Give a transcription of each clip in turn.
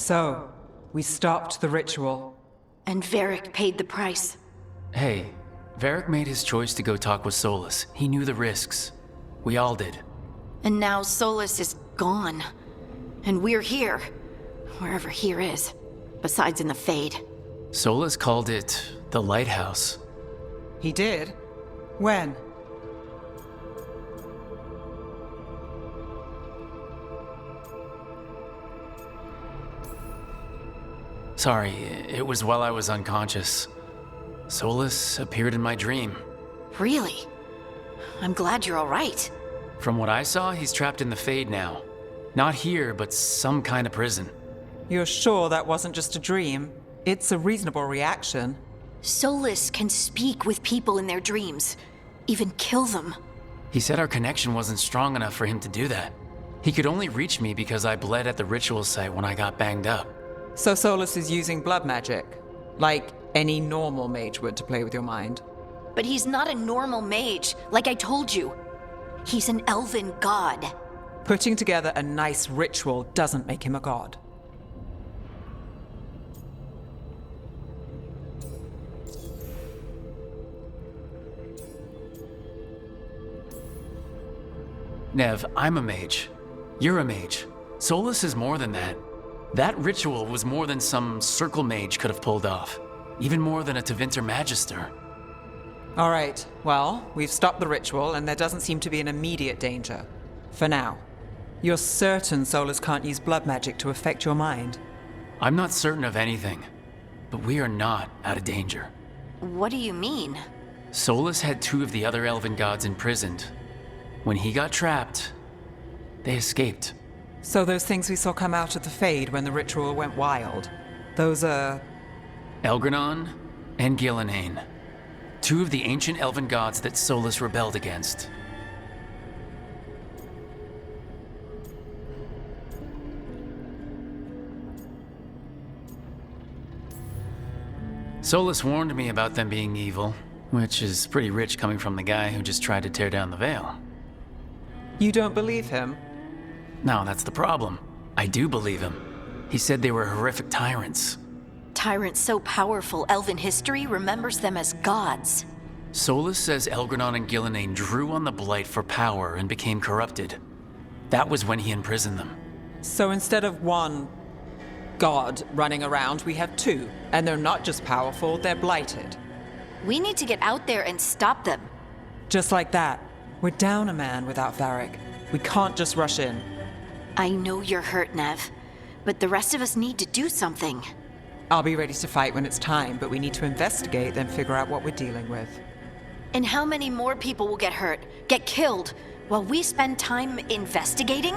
So, we stopped the ritual. And Varric paid the price. Hey, Varric made his choice to go talk with Solus. He knew the risks. We all did. And now Solus is gone. And we're here. Wherever here is. Besides in the Fade. Solus called it the Lighthouse. He did? When? Sorry, it was while I was unconscious. Solus appeared in my dream. Really? I'm glad you're all right. From what I saw, he's trapped in the Fade now. Not here, but some kind of prison. You're sure that wasn't just a dream? It's a reasonable reaction. Solus can speak with people in their dreams. Even kill them. He said our connection wasn't strong enough for him to do that. He could only reach me because I bled at the ritual site when I got banged up. So Solus is using blood magic, like any normal mage would to play with your mind. But he's not a normal mage, like I told you. He's an elven god. Putting together a nice ritual doesn't make him a god. Nev, I'm a mage. You're a mage. Solus is more than that. That ritual was more than some circle mage could have pulled off. Even more than a Tevinter Magister. All right, well, we've stopped the ritual and there doesn't seem to be an immediate danger. For now. You're certain Solus can't use blood magic to affect your mind? I'm not certain of anything, but we are not out of danger. What do you mean? Solus had two of the other elven gods imprisoned. When he got trapped, they escaped. So those things we saw come out of the Fade when the ritual went wild, those are... Elgranon and Gillenane. Two of the ancient elven gods that Solus rebelled against. Solus warned me about them being evil, which is pretty rich coming from the guy who just tried to tear down the veil. You don't believe him? No, that's the problem. I do believe him. He said they were horrific tyrants. Tyrants so powerful, elven history remembers them as gods. Solus says Elgranon and Gillenane drew on the Blight for power and became corrupted. That was when he imprisoned them. So instead of one god running around, we have two. And they're not just powerful, they're blighted. We need to get out there and stop them. Just like that. We're down a man without Varric. We can't just rush in. I know you're hurt, Nev, but the rest of us need to do something. I'll be ready to fight when it's time, but we need to investigate, then figure out what we're dealing with. And how many more people will get hurt, get killed, while we spend time investigating?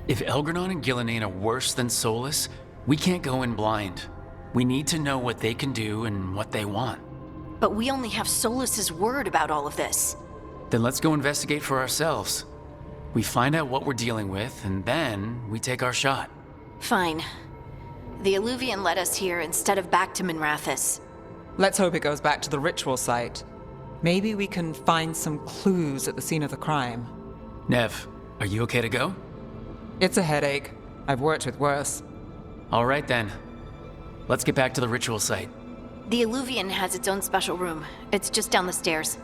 If Elgranon and Gillenane are worse than Solus, we can't go in blind. We need to know what they can do and what they want. But we only have Solus's word about all of this. Then let's go investigate for ourselves. We find out what we're dealing with, and then we take our shot. Fine. The Alluvian led us here instead of back to Minrathous. Let's hope it goes back to the ritual site. Maybe we can find some clues at the scene of the crime. Nev, are you okay to go? It's a headache. I've worked with worse. All right then. Let's get back to the ritual site. The Alluvian has its own special room. It's just down the stairs.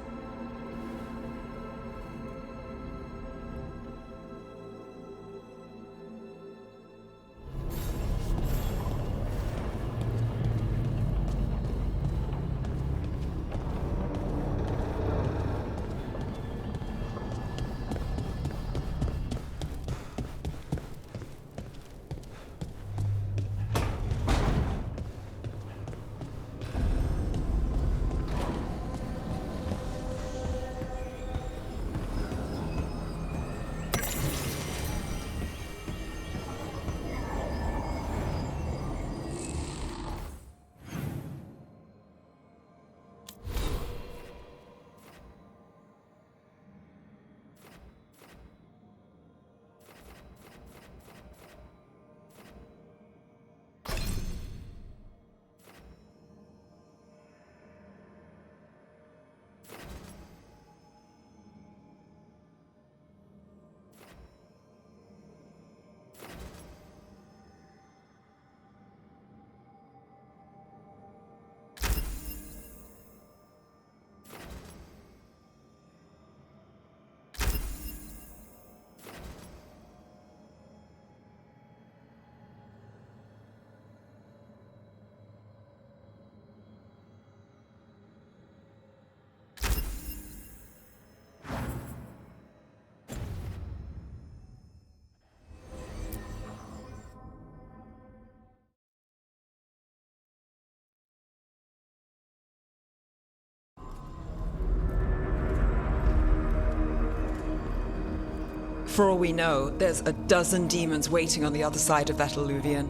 For all we know, there's a dozen demons waiting on the other side of that alluvion.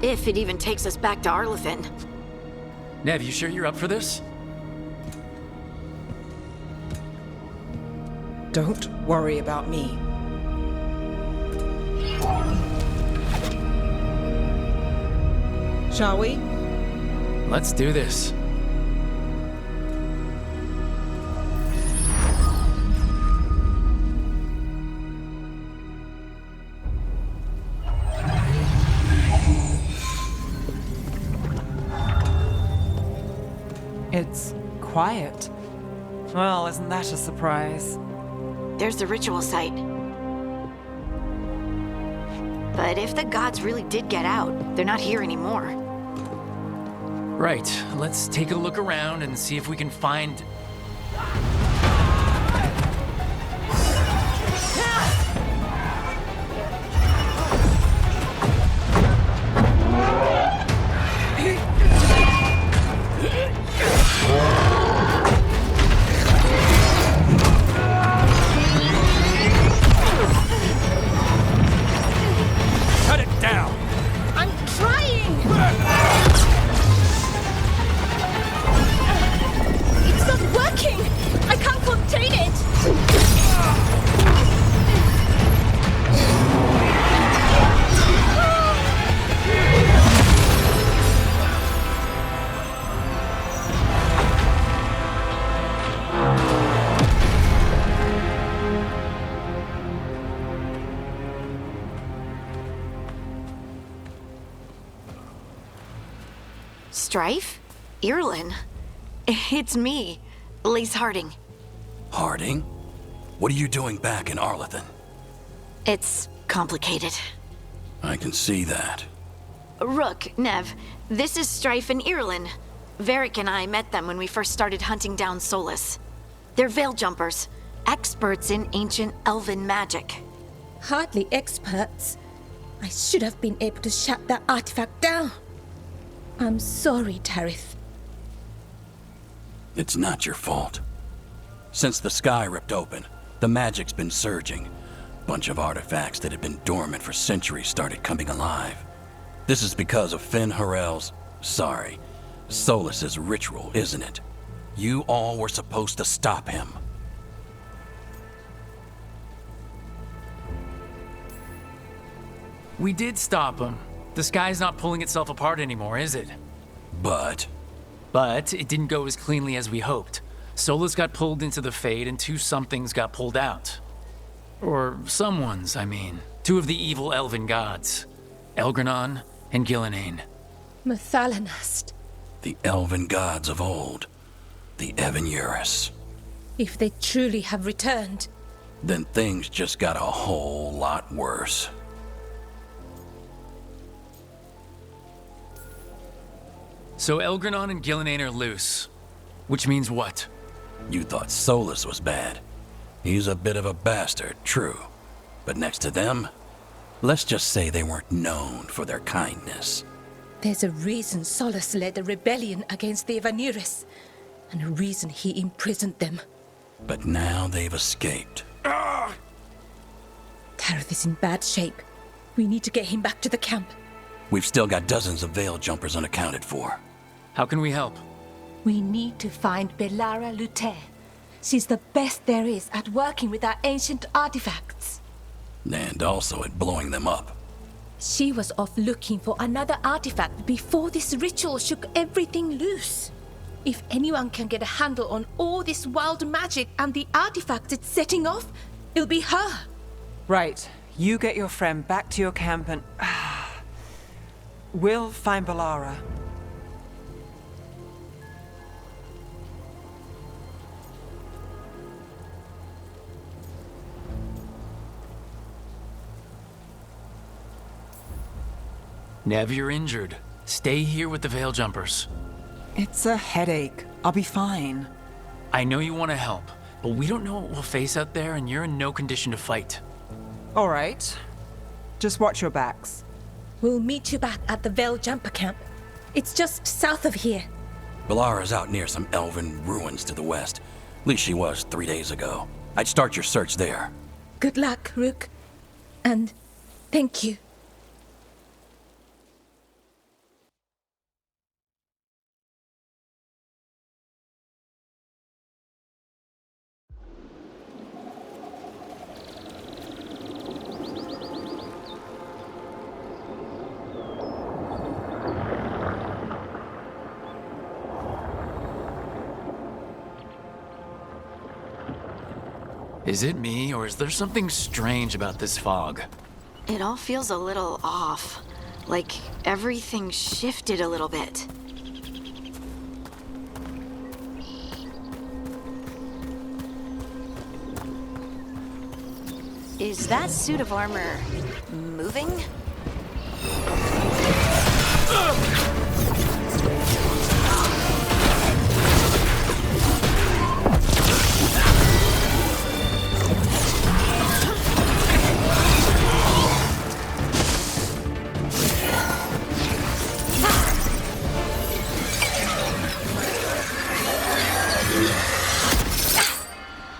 If it even takes us back to Arlathan. Nev, you sure you're up for this? Don't worry about me. Shall we? Let's do this. It's quiet. Well, isn't that a surprise? There's the ritual site. But if the gods really did get out, they're not here anymore. Right, let's take a look around and see if we can find... Cut it down! I'm trying! It's not working! I can't contain it! Strife? Irlin? It's me, Elise Harding. Harding? What are you doing back in Arlathan? It's complicated. I can see that. Rook, Nev, this is Strife and Irlin. Varric and I met them when we first started hunting down Solus. They're veil jumpers, experts in ancient Elvin magic. Hardly experts. I should have been able to shut that artifact down. I'm sorry, Tarith. It's not your fault. Since the sky ripped open, the magic's been surging. Bunch of artifacts that had been dormant for centuries started coming alive. This is because of Finn Harel's... Solus's ritual, isn't it? You all were supposed to stop him. We did stop him. The sky's not pulling itself apart anymore, is it? But But it didn't go as cleanly as we hoped. Solus got pulled into the Fade and two somethings got pulled out. Or someones, I mean. Two of the evil elven gods. Elgranon and Gillenane. Mathalanast. the elven gods of old, the Evan-Urus. If they truly have returned, Then things just got a whole lot worse. So Elgranon and Gillenane are loose. Which means what? You thought Solus was bad. He's a bit of a bastard, true. But next to them, let's just say they weren't known for their kindness. there's a reason Solus led a rebellion against the Evan-Urus, and a reason he imprisoned them. But now they've escaped. Tareth is in bad shape. We need to get him back to the camp. We've still got dozens of veil jumpers unaccounted for. How can we help? We need to find Belara Luther. She's the best there is at working with our ancient artifacts. And also at blowing them up. She was off looking for another artifact before this ritual shook everything loose. If anyone can get a handle on all this wild magic and the artifacts it's setting off, it'll be her. Right. You get your friend back to your camp and... we'll find Belara. Nev, you're injured. Stay here with the veil jumpers. It's a headache. I'll be fine. I know you want to help, but we don't know what we'll face out there, and you're in no condition to fight. All right. Just watch your backs. We'll meet you back at the Veil Jumper camp. It's just south of here. Belara's out near some elven ruins to the west. At least she was 3 days ago. I'd start your search there. Good luck, Rook. And thank you. Is it me, or is there something strange about this fog? It all feels a little off. Like everything shifted a little bit. Is that suit of armor moving?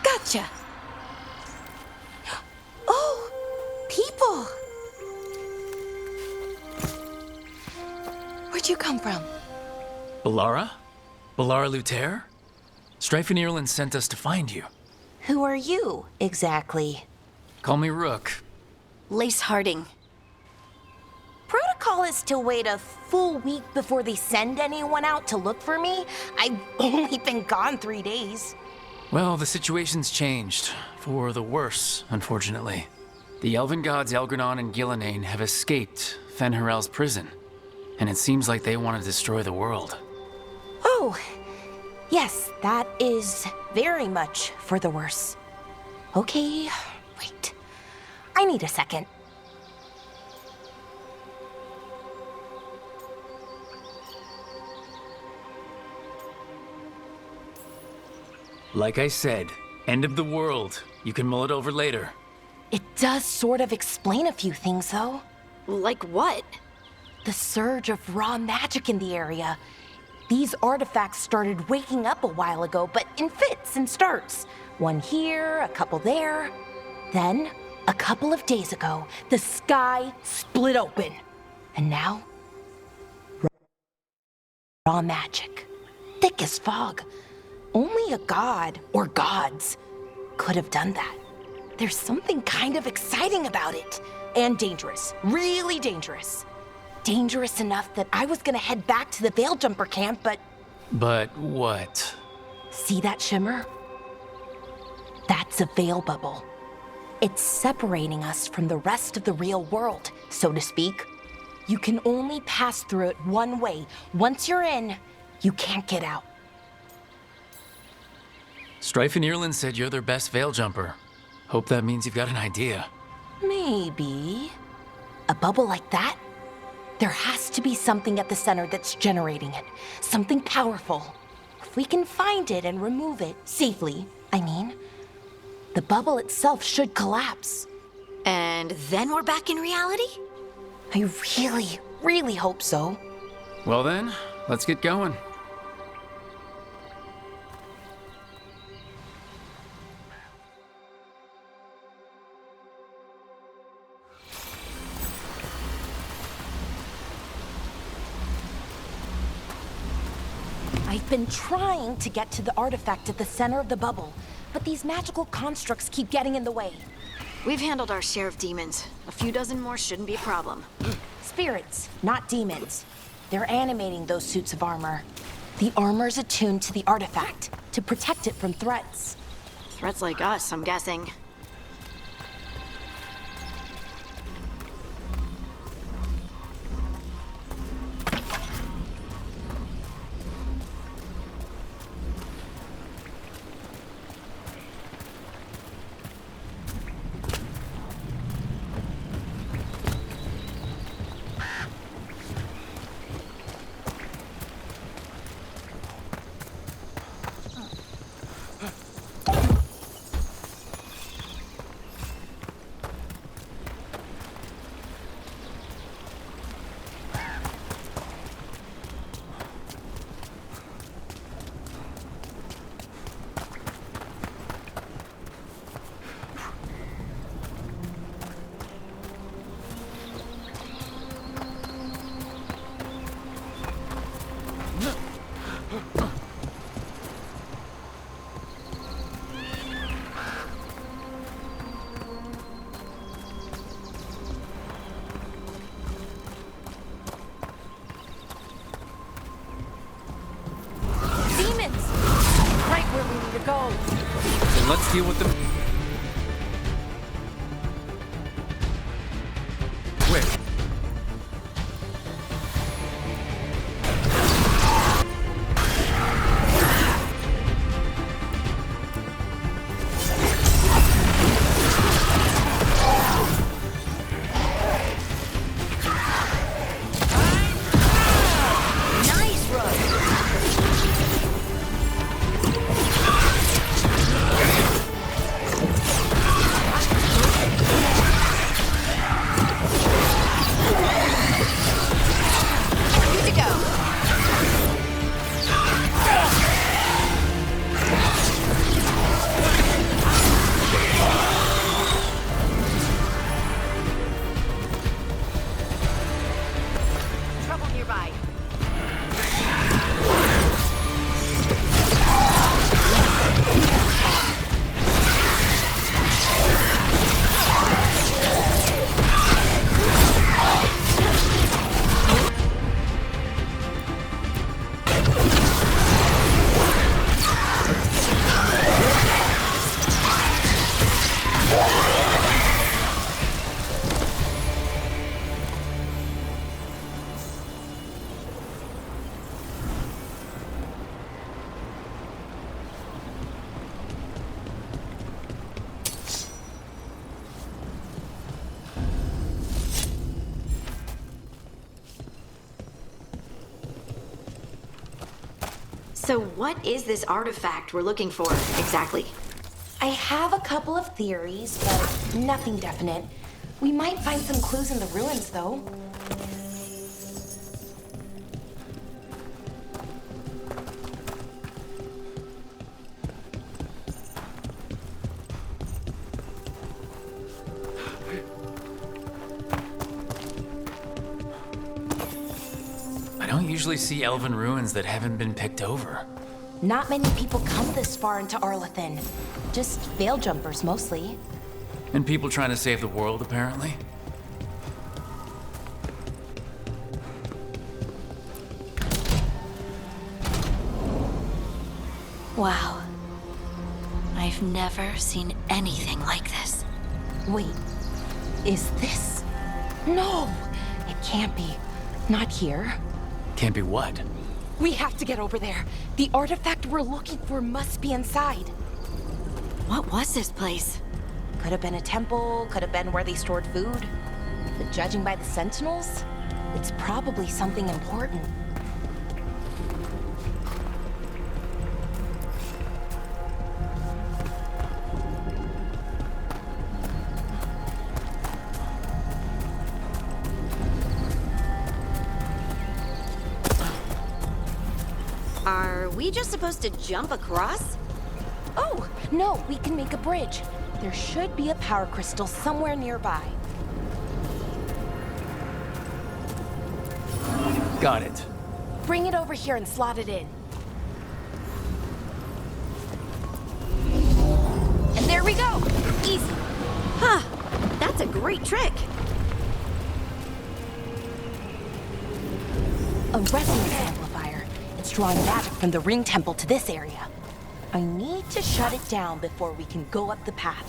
Gotcha. Oh, people. Where'd you come from? Balara? Balara Luther? Strife and Ireland sent us to find you. Who are you, exactly? Call me Rook. Lace Harding. Protocol is to wait a full week before they send anyone out to look for me. I've only been gone 3 days. Well, the situation's changed. For the worse, unfortunately. The Elvin gods Elgranon and Gillenane have escaped Fen'Harel's prison. And it seems like they want to destroy the world. Oh, yes, that is very much for the worse. Okay, wait. I need a second. Like I said, end of the world. You can mull it over later. It does sort of explain a few things, though. Like what? The surge of raw magic in the area. These artifacts started waking up a while ago, but in fits and starts. One here, a couple there. Then, a couple of days ago, the sky split open. And now, raw magic. Thick as fog. Only a god, or gods, could have done that. There's something kind of exciting about it. And dangerous. Really dangerous. Dangerous enough that I was gonna head back to the Veilgjumper camp, but... But what? See that shimmer? That's a veil bubble. It's separating us from the rest of the real world, so to speak. You can only pass through it one way. Once you're in, you can't get out. Strife and Ireland said you're their best veil jumper. Hope that means you've got an idea. Maybe. A bubble like that? There has to be something at the center that's generating it. Something powerful. If we can find it and remove it, safely, I mean, the bubble itself should collapse. And then we're back in reality? I really, really hope so. Well then, let's get going. I've been trying to get to the artifact at the center of the bubble, but these magical constructs keep getting in the way. We've handled our share of demons. A few dozen more shouldn't be a problem. Spirits, not demons. They're animating those suits of armor. The armor's attuned to the artifact, to protect it from threats. Threats like us, I'm guessing. deal with them. Wait. So what is this artifact we're looking for, exactly? I have a couple of theories, but nothing definite. We might find some clues in the ruins, though. I don't usually see elven ruins that haven't been picked over. Not many people come this far into Arlathan. Just veil jumpers, mostly. And people trying to save the world, apparently. Wow. I've never seen anything like this. Wait, is this? No, it can't be. Not here. Can't be what? We have to get over there. The artifact we're looking for must be inside. What was this place? Could have been a temple, could have been where they stored food. But judging by the sentinels, it's probably something important. Are we just supposed to jump across? Oh, no, we can make a bridge. There should be a power crystal somewhere nearby. Got it. Bring it over here and slot it in. And there we go! Easy. Huh. That's a great trick. A resonance amplifier. It's drawing magic from the ring temple to this area. I need to shut it down before we can go up the path.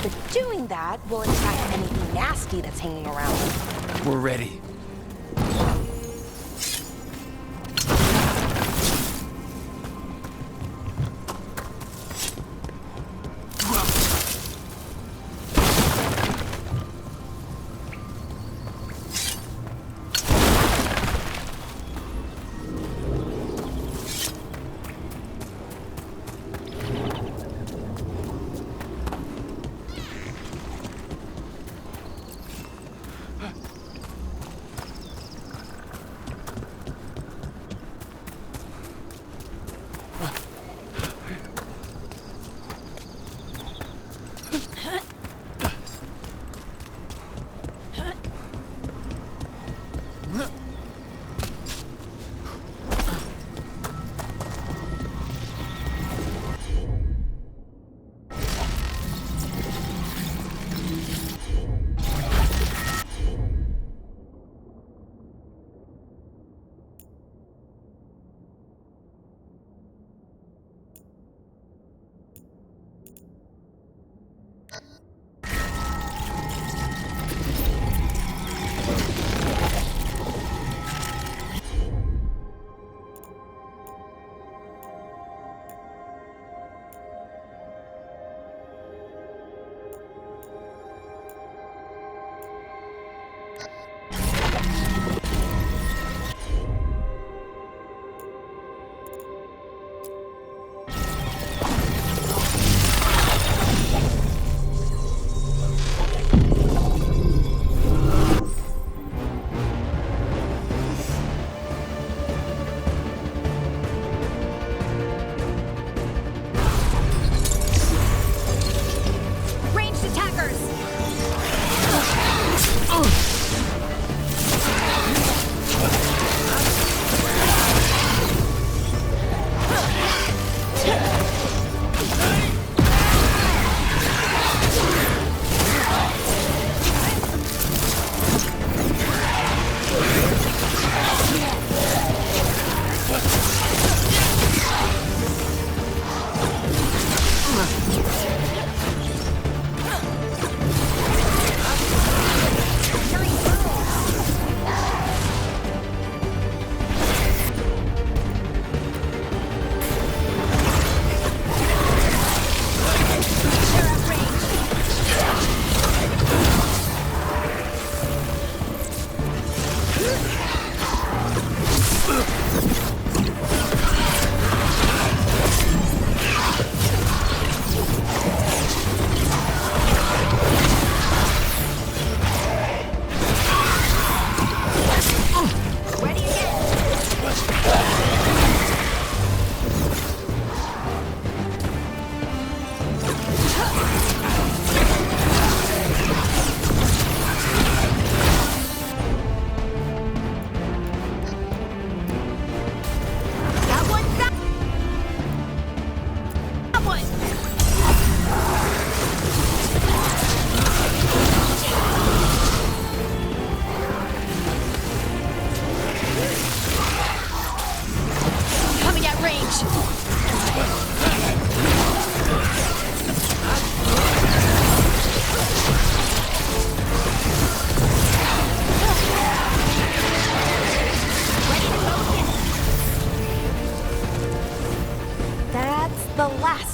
But doing that will attract anything nasty that's hanging around. We're ready.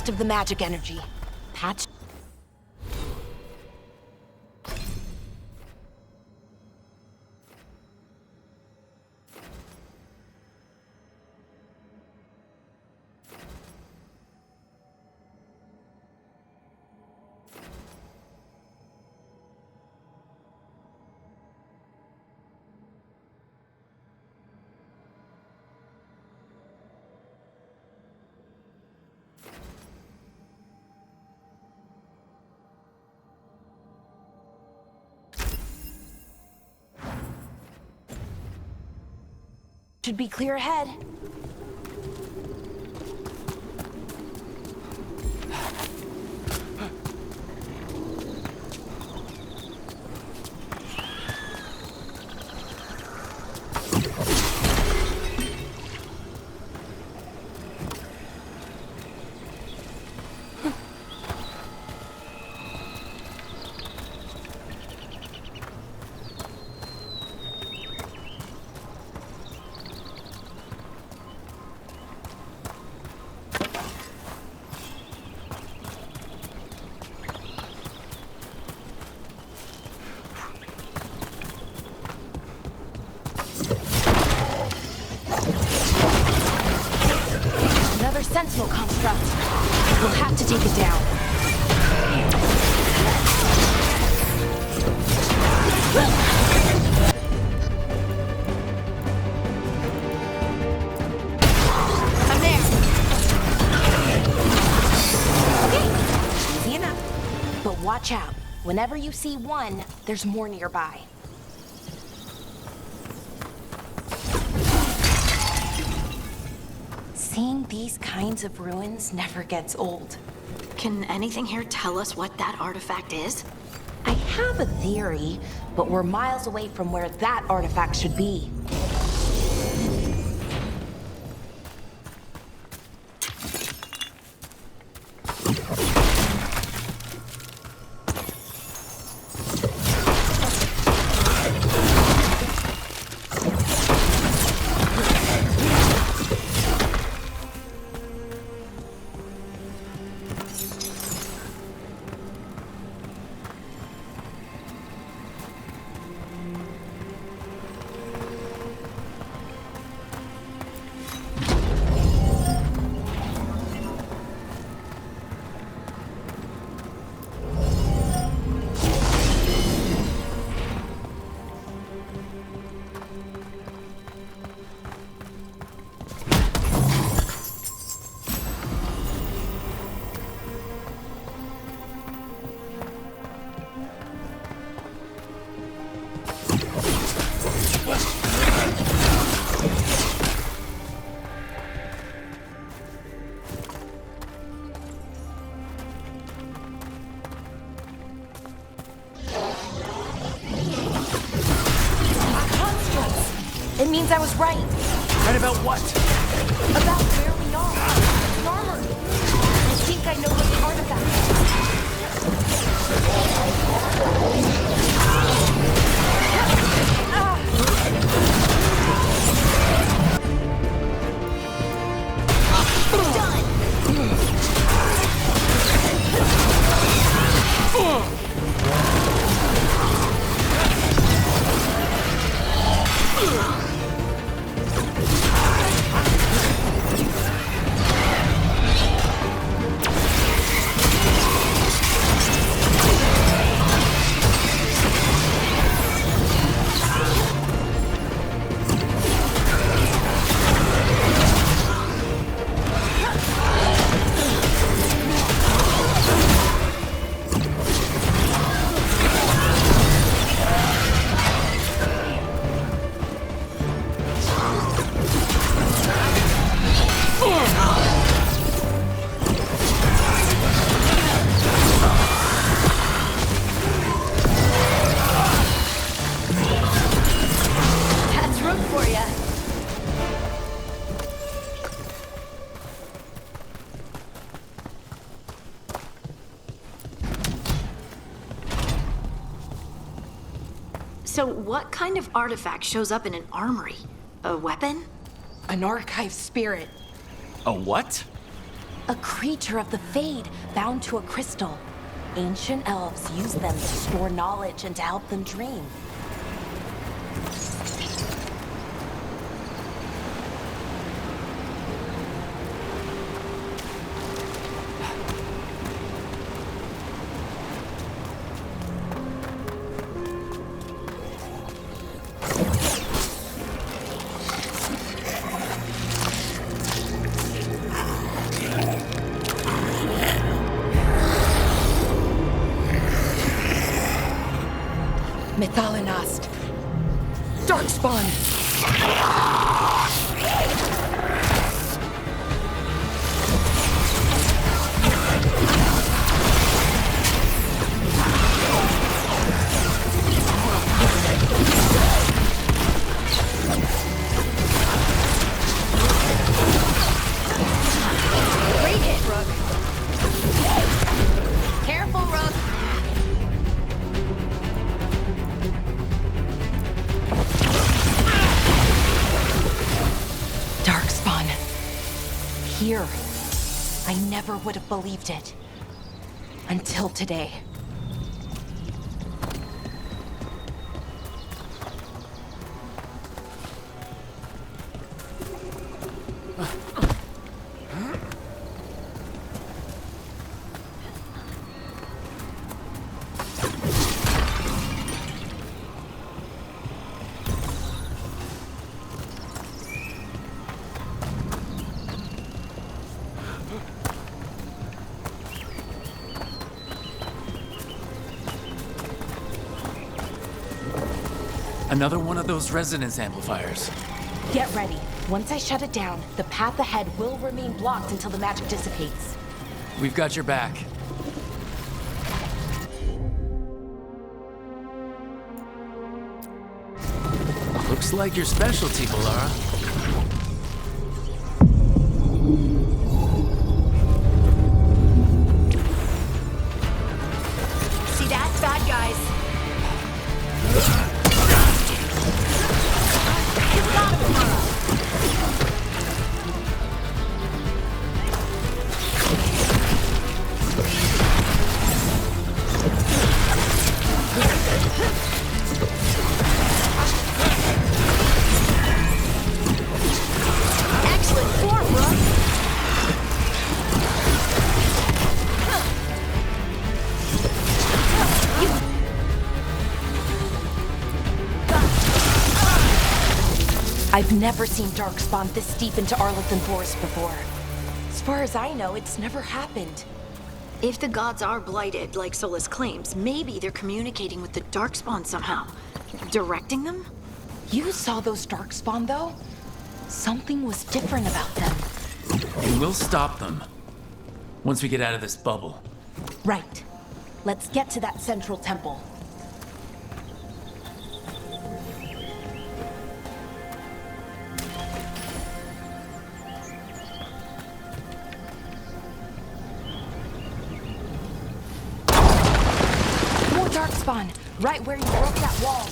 rest of the magic energy. Patch. Should be clear ahead. Sentinel construct. We'll have to take it down. I'm there. Okay, easy enough. But watch out. Whenever you see one, there's more nearby. Seeing these kinds of ruins never gets old. Can anything here tell us what that artifact is? I have a theory, but we're miles away from where that artifact should be. It means I was right. Right about what? About where we are. It's an armory. I think I know what the artifact So what kind of artifact shows up in an armory? A weapon? An archive spirit. A what? A creature of the Fade, bound to a crystal. Ancient elves use them to store knowledge and to help them dream. Methalinast. Darkspawn! Great hit, Rook. Careful, Rook. Darkspawn. Here. I never would have believed it. Until today. Another one of those resonance amplifiers. Get ready. Once I shut it down, the path ahead will remain blocked until the magic dissipates. We've got your back. Looks like your specialty, Balara. See that? Bad guys. Excellent form, Rook. I've never seen Darkspawn this deep into Arlathan Forest before. As far as I know, it's never happened. If the gods are blighted, like Solus claims, maybe they're communicating with the Darkspawn somehow. Directing them? You saw those Darkspawn, though? Something was different about them. And we'll stop them. Once we get out of this bubble. Right. Let's get to that central temple. More Darkspawn, right where you broke that wall.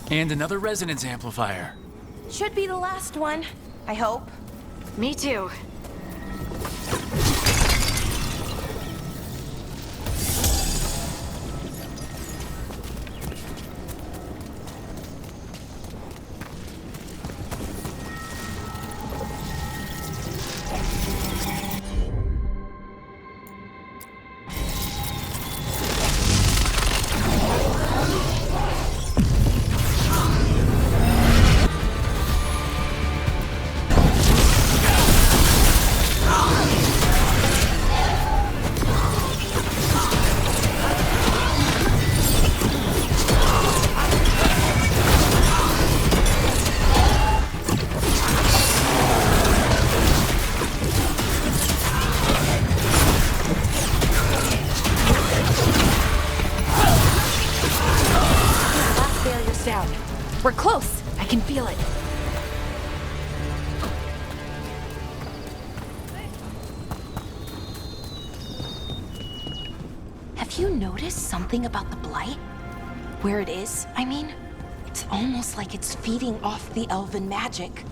And another resonance amplifier. Should be the last one, I hope. Me too. you noticed something about the blight? Where it is, I mean? It's almost like it's feeding off the elven magic.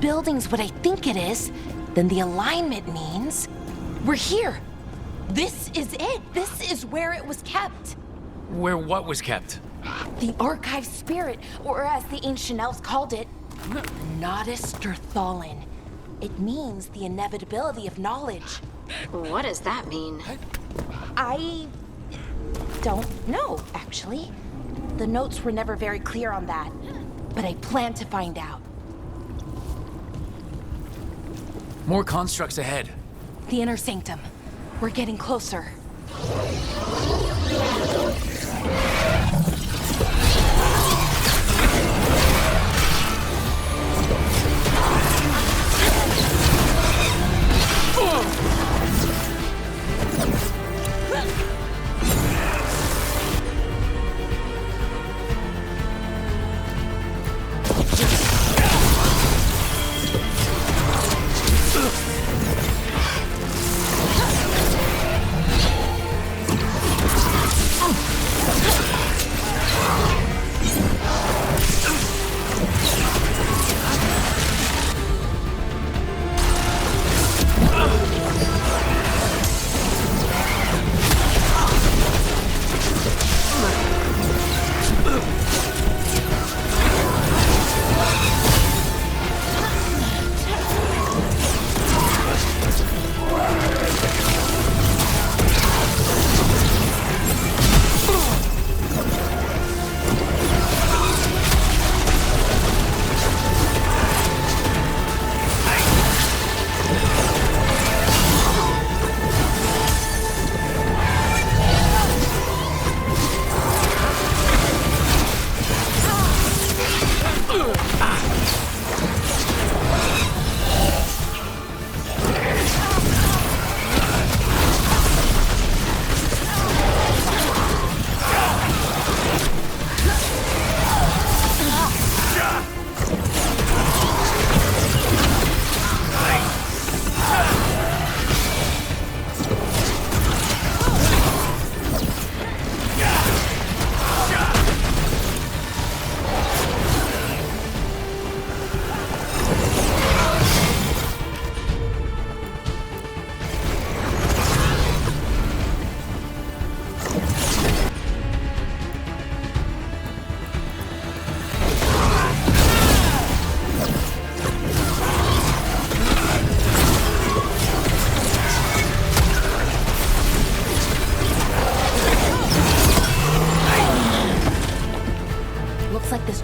Building's what I think it is, then the alignment means we're here. This is it. This is where it was kept. Where what was kept? The archive spirit, or as the ancient elves called it, Nodus Thalin. It means the inevitability of knowledge. What does that mean? I don't know, actually. The notes were never very clear on that, but I plan to find out. More constructs ahead. The inner sanctum. We're getting closer.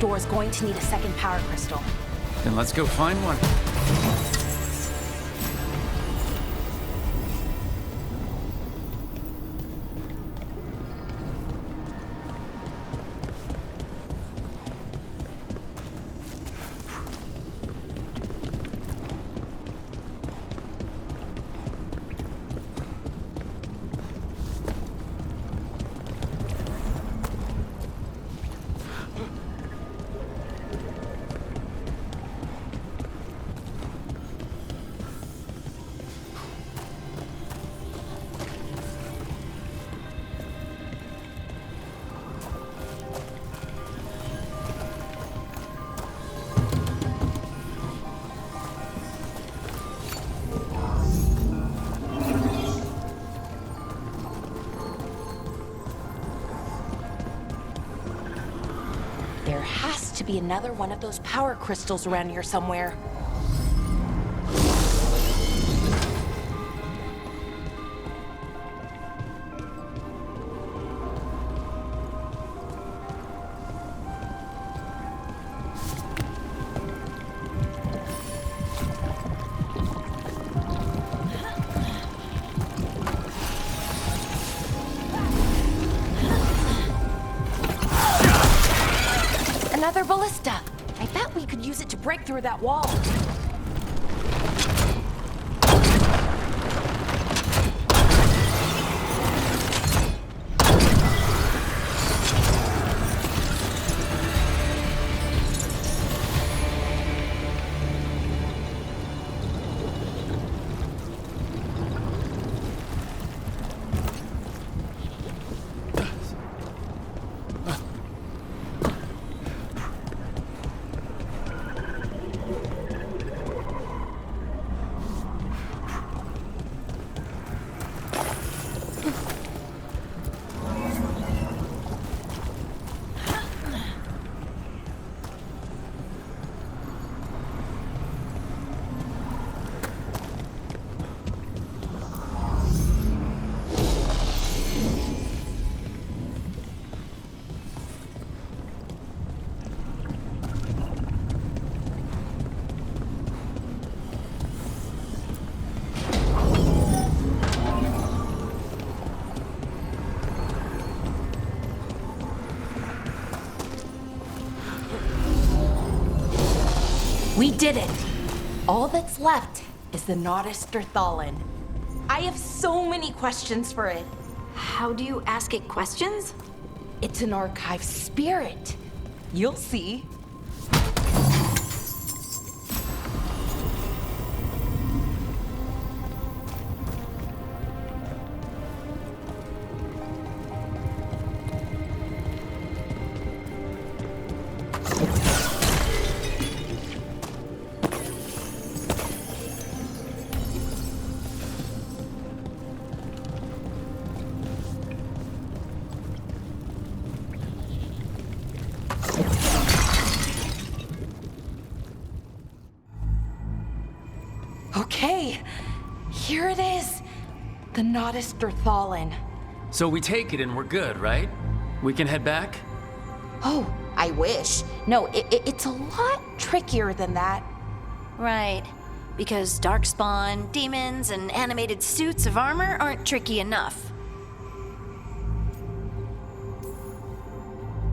Door is going to need a second power crystal. Then let's go find one. There has to be another one of those power crystals around here somewhere. ballista. I bet we could use it to break through that wall. We did it! All that's left is the Nodus Thalin. I have so many questions for it. How do you ask it questions? It's an archive spirit. You'll see. Okay, here it is. The Nodus Thalin. So we take it and we're good, right? We can head back? Oh, I wish. No, it's a lot trickier than that. Right. Because darkspawn, demons, and animated suits of armor aren't tricky enough.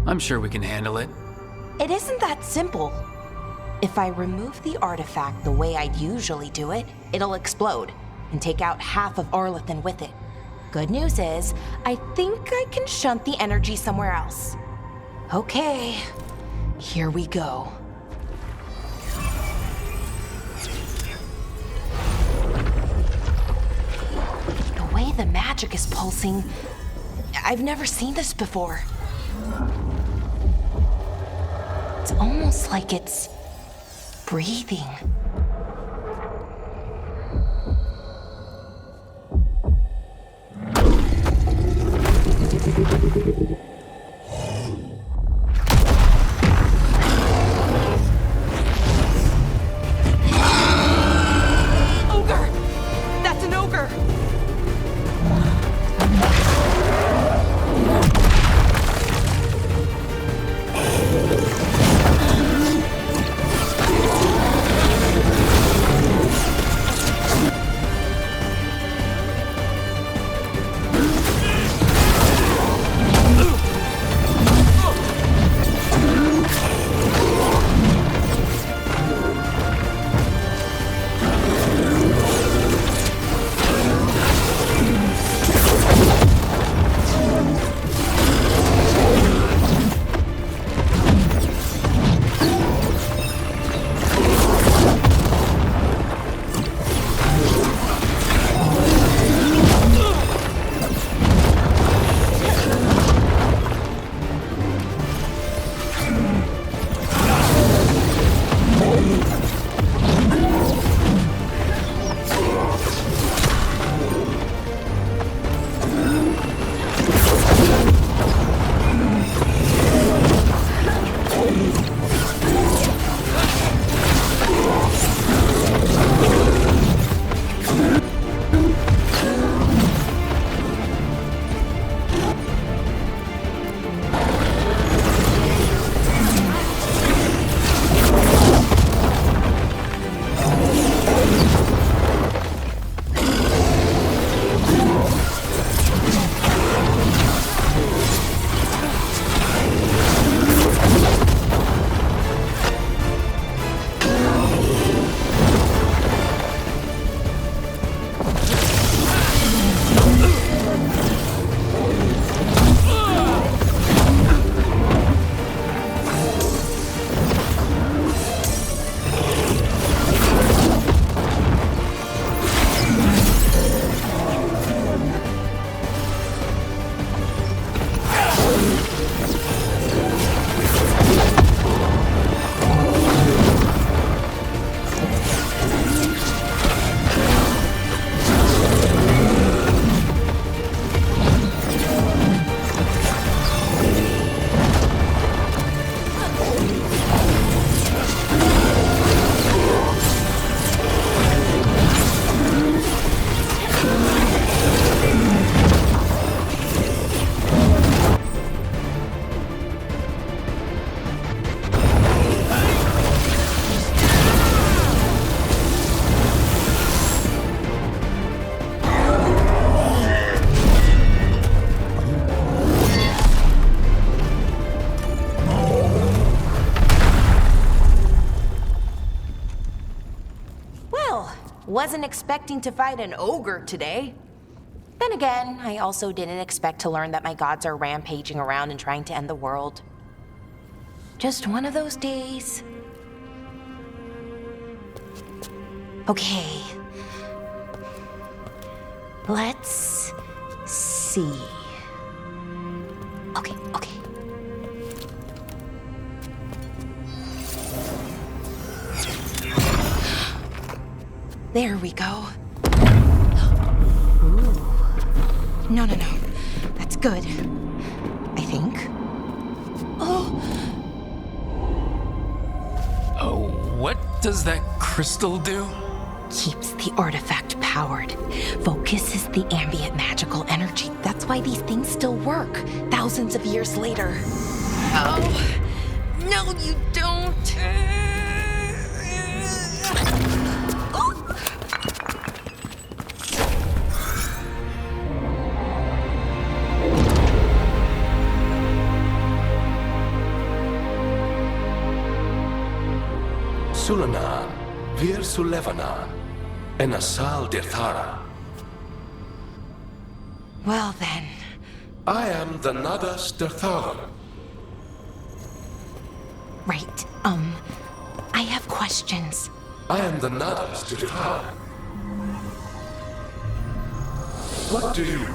I'm sure we can handle it. It isn't that simple. If I remove the artifact the way I'd usually do it, it'll explode and take out half of Arlathan with it. Good news is, I think I can shunt the energy somewhere else. Okay, here we go. The way the magic is pulsing, I've never seen this before. It's almost like it's breathing. Ogre! That's an ogre! Well, wasn't expecting to fight an ogre today. Then again, I also didn't expect to learn that my gods are rampaging around and trying to end the world. Just one of those days. Okay. Let's see. Okay. There we go. Ooh. No. That's good. I think. Oh, what does that crystal do? keeps the artifact powered. Focuses the ambient magical energy. That's why these things still work, thousands of years later. Oh, no, you don't. Sulanan, Vir Sulevanan, and Asal Dirthara. Well then. I am the Nadas Dirtharan. Right, I have questions. I am the Nadas Dirtharan. What do you...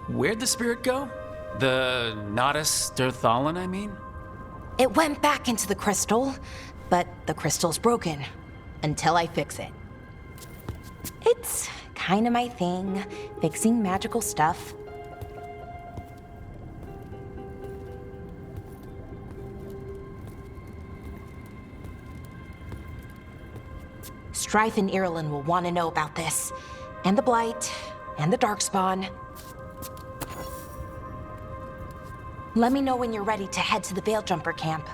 Where'd the spirit go? The Nadas Dirthalan, I mean? It went back into the crystal, but the crystal's broken. Until I fix it. It's kind of my thing, fixing magical stuff. Strife and Ireland will want to know about this. And the Blight, and the Darkspawn. Let me know when you're ready to head to the Veil Jumper camp.